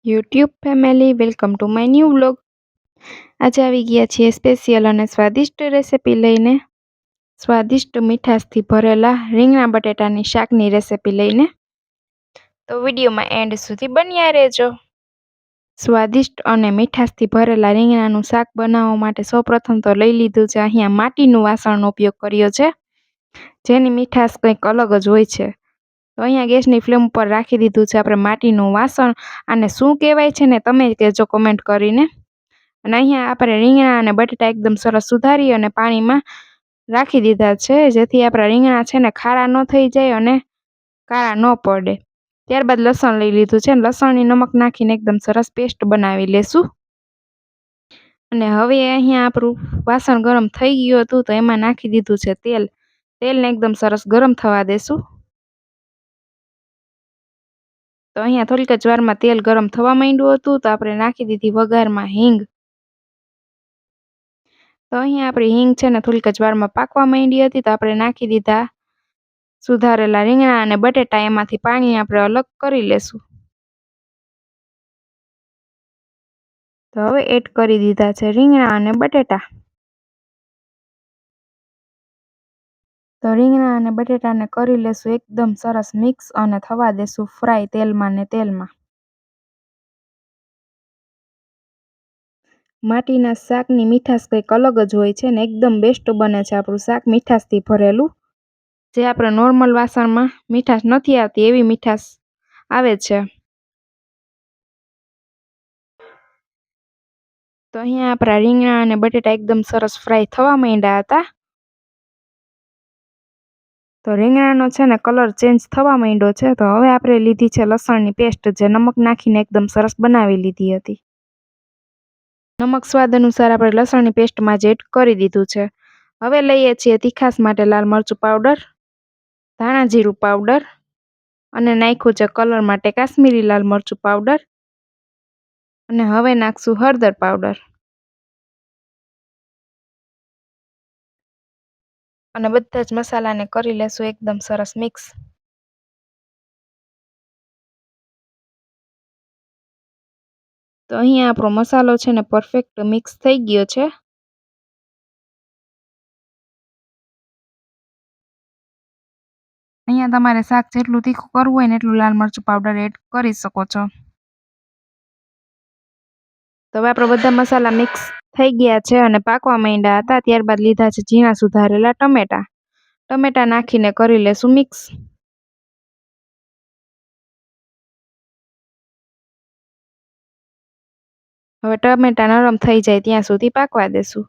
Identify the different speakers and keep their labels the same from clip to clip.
Speaker 1: YouTube family welcome to my new vlog. આજે આવી ગયા છીએ સ્પેશિયલ અને સ્વાદિષ્ટ રેસિપી લઈને. સ્વાદિષ્ટ મીઠાશથી ભરેલા રીંગણા બટેટાની શાકની રેસિપી લઈને. તો વિડીયોમાં એન્ડ સુધી બન્યા રહેજો. સ્વાદિષ્ટ અને મીઠાશથી ભરેલા રીંગણાનું શાક બનાવવા માટે સૌપ્રથમ તો લઈ લીધું છે અહીંયા માટીનું વાસણનો ઉપયોગ કર્યો છે, જેની મીઠાશ કંઈક અલગ જ હોય છે. તો અહીંયા ગેસની ફ્લેમ ઉપર રાખી દીધું છે આપણે માટીનું વાસણ. આને શું કહેવાય છે ને તમે કહેજો કમેન્ટ કરીને. અને અહીંયા આપણે રીંગણા અને બટેટા એકદમ સરસ સુધારી અને પાણીમાં રાખી દીધા છે, જેથી આપણા રીંગણા છે ને ખારા ન થઈ જાય અને કાળા ન પડે. ત્યારબાદ લસણ લઈ લીધું છે, લસણની નમક નાખીને એકદમ સરસ પેસ્ટ બનાવી લેશું. અને હવે અહીંયા આપણું વાસણ ગરમ થઈ ગયું હતું તો એમાં નાખી દીધું છે તેલ. તેલને એકદમ સરસ ગરમ થવા દેશું. તો અહીંયા થોડીક જ વારમાં તેલ ગરમ થવા માંડ્યું હતું તો આપણે નાખી દીધી વઘારમાં હિંગ. તો અહીંયા આપણી હિંગ છે ને થોડીક જ વારમાં પાકવા માંડી હતી તો આપણે નાખી દીધા સુધારેલા રીંગણા અને બટેટા. એમાંથી પાણી આપણે અલગ કરી લેશું. તો હવે એડ કરી દીધા છે રીંગણા અને બટેટા. તો રીંગણા અને બટેટાને કરી લેશું એકદમ સરસ મિક્સ અને થવા દેશું ફ્રાય તેલમાં ને તેલમાં. માટીના શાકની મીઠાશ કંઈક અલગ જ હોય છે ને એકદમ બેસ્ટ બને છે આપણું શાક મીઠાશથી ભરેલું. જે આપણે નોર્મલ વાસણમાં મીઠાશ નથી આવતી એવી મીઠાશ આવે છે. તો અહીંયા આપણા રીંગણા અને બટેટા એકદમ સરસ ફ્રાય થવા માંડ્યા હતા. તો રીંગણાનો છે ને કલર ચેન્જ થવા માંડ્યો છે. તો હવે આપણે લીધી છે લસણની પેસ્ટ, જે નમક નાખીને એકદમ સરસ બનાવી લીધી હતી. નમક સ્વાદ અનુસાર આપણે લસણની પેસ્ટમાં જ એડ કરી દીધું છે. હવે લઈએ છીએ તીખાસ માટે લાલ મરચું પાવડર, ધાણા જીરું પાવડર અને નાખ્યું છે કલર માટે કાશ્મીરી લાલ મરચું પાવડર. અને હવે નાખશું હળદર પાવડર. અને બધા જ મસાલાને કરી લેશું એકદમ સરસ મિક્સ. તો અહીંયા આપણો મસાલો છે ને પરફેક્ટ મિક્સ થઈ ગયો છે. અહીંયા તમારે શાક જેટલું તીખું કરવું હોય ને એટલું લાલ મરચું પાવડર એડ કરી શકો છો. તો હવે આપણે બધા મસાલા મિક્સ થઈ ગયા છે અને પાકવા માંડ્યા હતા. ત્યારબાદ લીધા છે ઝીણા સુધારેલા ટમેટા. ટમેટા નાખીને કરી લેશું મિક્સ. હવે ટમેટા નરમ થઈ જાય ત્યાં સુધી પાકવા દેશું.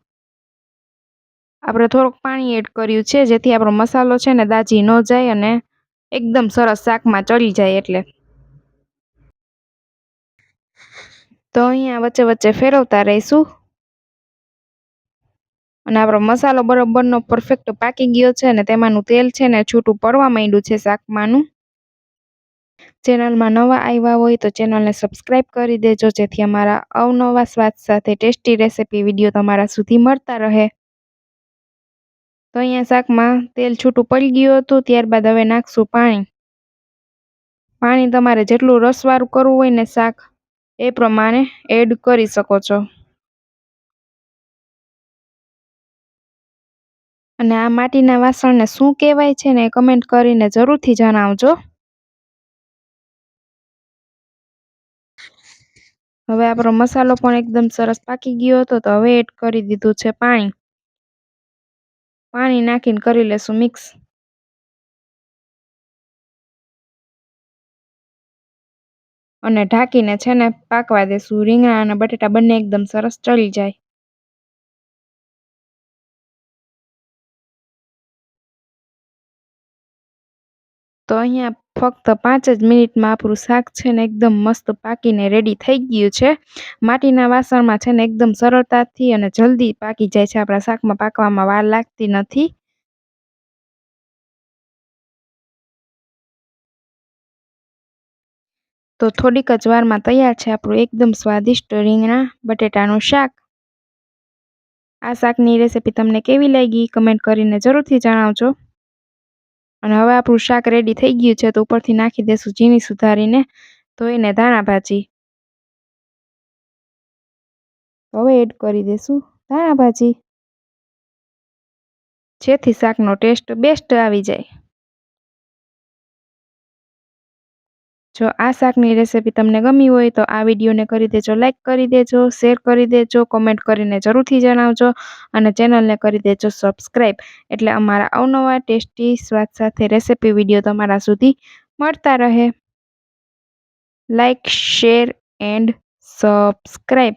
Speaker 1: આપણે થોડુંક પાણી એડ કર્યું છે, જેથી આપણો મસાલો છે ને દાજી ન જાય અને એકદમ સરસ શાકમાં ચડી જાય એટલે. તો અહીંયા વચ્ચે વચ્ચે ફેરવતા રહીશું. અને આપણો મસાલો બરોબરનો પરફેક્ટ પાકી ગયો છે અને તેમાંનું તેલ છે ને છૂટું પડવા માંડ્યું છે શાકમાંનું. ચેનલમાં નવા આવ્યા હોય તો ચેનલને સબસ્ક્રાઈબ કરી દેજો, જેથી અમારા અવનવા સ્વાદ સાથે ટેસ્ટી રેસિપી વિડીયો તમારા સુધી મળતા રહે. તો અહીંયા શાકમાં તેલ છૂટું પડી ગયું હતું. ત્યારબાદ હવે નાખશું પાણી. પાણી તમારે જેટલું રસવાળું કરવું હોય ને શાક એ પ્રમાણે એડ કરી શકો છો. અને આ માટીના વાસણને શું કહેવાય છે ને કમેન્ટ કરીને જરૂરથી જણાવજો. હવે આપણો મસાલો પણ એકદમ સરસ પાકી ગયો હતો તો હવે એડ કરી દીધું છે પાણી. પાણી નાખીને કરી લેશું મિક્સ. અને ઢાંકીને છે ને પાકવા દેશું. રીંગણા અને બટેટા બંને એકદમ સરસ ચડી જાય. તો અહીંયા ફક્ત 5 જ મિનિટમાં આપણું શાક છે ને એકદમ મસ્ત પાકીને રેડી થઈ ગયું છે. માટીના વાસણમાં છે ને એકદમ સરળતાથી અને જલ્દી પાકી જાય છે. આપણા શાકમાં પાકવામાં વાર લાગતી નથી. તો થોડીક જ વારમાં તૈયાર છે આપણું એકદમ સ્વાદિષ્ટ રીંગણા બટેટાનું શાક. આ શાકની રેસિપી તમને કેવી લાગી કમેન્ટ કરીને જરૂરથી જણાવજો. અને હવે આપણું શાક રેડી થઈ ગયું છે તો ઉપરથી નાખી દેશું ઝીણી સુધારીને ધોઈને ધાણા ભાજી. હવે એડ કરી દઈશું ધાણા ભાજી, જેથી શાકનો ટેસ્ટ બેસ્ટ આવી જાય. જો આ શાકની રેસિપી તમને ગમી હોય તો આ વિડીયોને કરી દેજો લાઈક કરી દેજો, શેર કરી દેજો, કોમેન્ટ કરીને જરૂરથી જણાવજો અને ચેનલને કરી દેજો સબસ્ક્રાઈબ. એટલે અમારા અવનવા ટેસ્ટી સ્વાદ સાથે રેસિપી વિડીયો તમારા સુધી મળતા રહે. Like, share and subscribe.